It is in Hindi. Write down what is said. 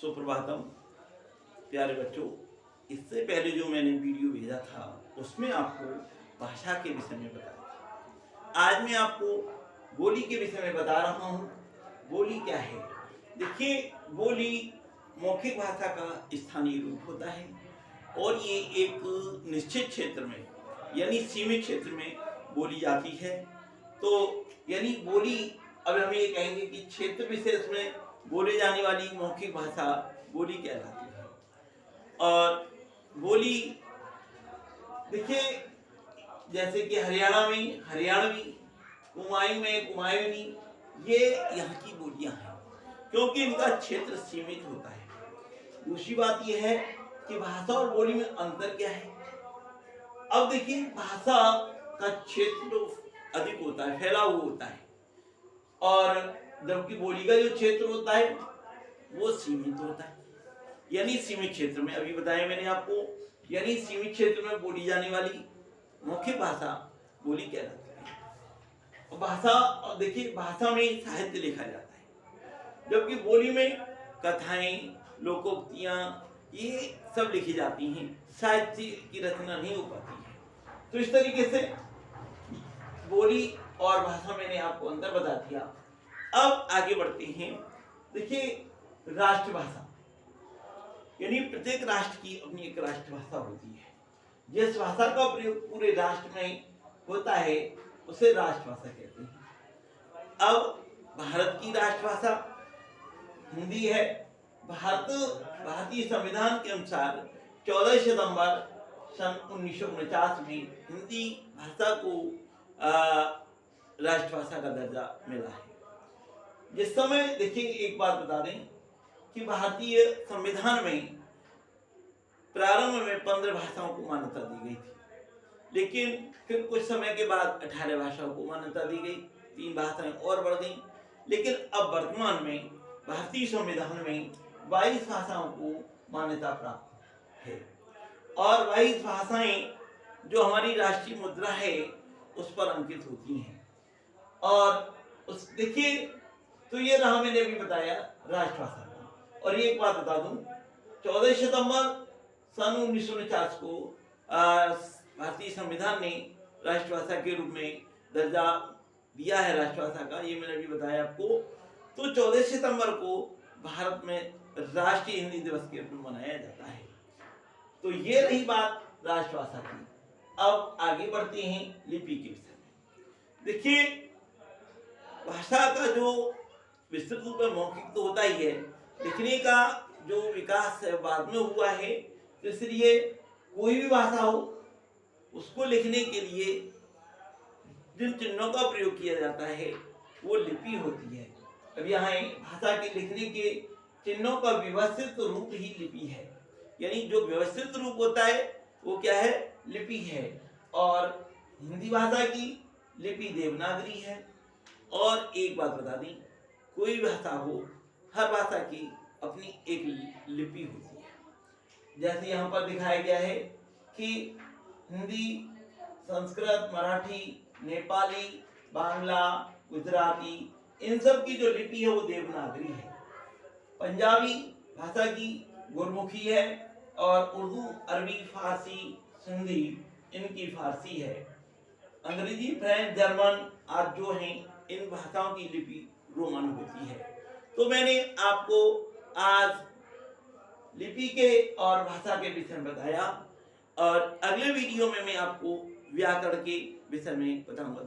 सुप्रभातम प्यारे बच्चों। इससे पहले जो मैंने वीडियो भेजा था उसमें आपको भाषा के विषय में बताया था। आज मैं आपको बोली के विषय में बता रहा हूँ। बोली क्या है? देखिए, बोली मौखिक भाषा का स्थानीय रूप होता है और ये एक निश्चित क्षेत्र में यानी सीमित क्षेत्र में बोली जाती है। तो यानी बोली, अब हम ये कहेंगे कि क्षेत्र विशेष में बोले जाने वाली मौखिक भाषा बोली कहलाती है। और बोली देखिए, जैसे कि हरियाणा में हरियाणवी, कुमाऊं में कुमाऊनी, ये यहाँ की बोलियां हैं क्योंकि इनका क्षेत्र सीमित होता है। दूसरी बात यह है कि भाषा और बोली में अंतर क्या है। अब देखिए, भाषा का क्षेत्र अधिक होता है, फैला हुआ होता है, और जबकि बोली का जो क्षेत्र होता है वो सीमित होता है। यानी सीमित क्षेत्र में, अभी बताया मैंने आपको, यानी सीमित क्षेत्र में बोली जाने वाली मौखिक भाषा बोली कहलाती है। और भाषा, देखिए, भाषा में साहित्य लिखा जाता है, जबकि बोली में कथाएं, लोकोक्तियां, ये सब लिखी जाती हैं। साहित्य की रचना नहीं हो पाती है। तो इस तरीके से बोली और भाषा मैंने आपको अंतर बता दिया। अब आगे बढ़ते हैं। देखिए, राष्ट्रभाषा यानी प्रत्येक राष्ट्र की अपनी एक राष्ट्रभाषा होती है। जिस भाषा का प्रयोग पूरे राष्ट्र में होता है उसे राष्ट्रभाषा कहते हैं। अब भारत की राष्ट्रभाषा हिंदी है। भारतीय संविधान के अनुसार 14 सितंबर सन 1949 में हिंदी भाषा को राष्ट्रभाषा का दर्जा मिला है। जिस समय, देखिए, एक बात बता दें कि भारतीय संविधान में प्रारंभ में 15 भाषाओं को मान्यता दी गई थी, लेकिन फिर कुछ समय के बाद 18 भाषाओं को मान्यता दी गई, 3 भाषाएं और बढ़ गई। लेकिन अब वर्तमान में भारतीय संविधान में 22 भाषाओं को मान्यता प्राप्त है, और 22 भाषाएं जो हमारी राष्ट्रीय मुद्रा है उस पर अंकित होती हैं। और उस, देखिए, तो ये रहा, मैंने अभी बताया राष्ट्रभाषा का। और ये एक बात बता दूं, 14 सितंबर सन 1949 को भारतीय संविधान ने राष्ट्रभाषा के रूप में दर्जा दिया है राष्ट्रभाषा का, ये मैंने अभी बताया आपको। तो 14 सितंबर को भारत में राष्ट्रीय हिंदी दिवस के रूप में मनाया जाता है। तो ये रही बात राष्ट्रभाषा की। अब आगे बढ़ते हैं लिपि के विषय में। देखिए, भाषा का जो विस्तृत रूप में मौखिक तो होता ही है, लिखने का जो विकास है बाद में हुआ है। तो इसलिए कोई भी भाषा हो उसको लिखने के लिए जिन चिन्हों का प्रयोग किया जाता है वो लिपि होती है। अब यहाँ भाषा के लिखने के चिन्हों का व्यवस्थित रूप ही लिपि है। यानी जो व्यवस्थित रूप होता है वो क्या है? लिपि है। और हिंदी भाषा की लिपि देवनागरी है। और एक बात बता दी, कोई भाषा हो, हर भाषा की अपनी एक लिपि होती है। जैसे यहाँ पर दिखाया गया है कि हिंदी, संस्कृत, मराठी, नेपाली, बांग्ला, गुजराती, इन सब की जो लिपि है वो देवनागरी है। पंजाबी भाषा की गुरमुखी है, और उर्दू, अरबी, फारसी, सिंधी इनकी फारसी है। अंग्रेजी, फ्रेंच, जर्मन आदि जो हैं, इन भाषाओं की लिपि रोमन होती है। तो मैंने आपको आज लिपि के और भाषा के विषय में बताया, और अगले वीडियो में मैं आपको व्याकरण के विषय में बताऊंगा।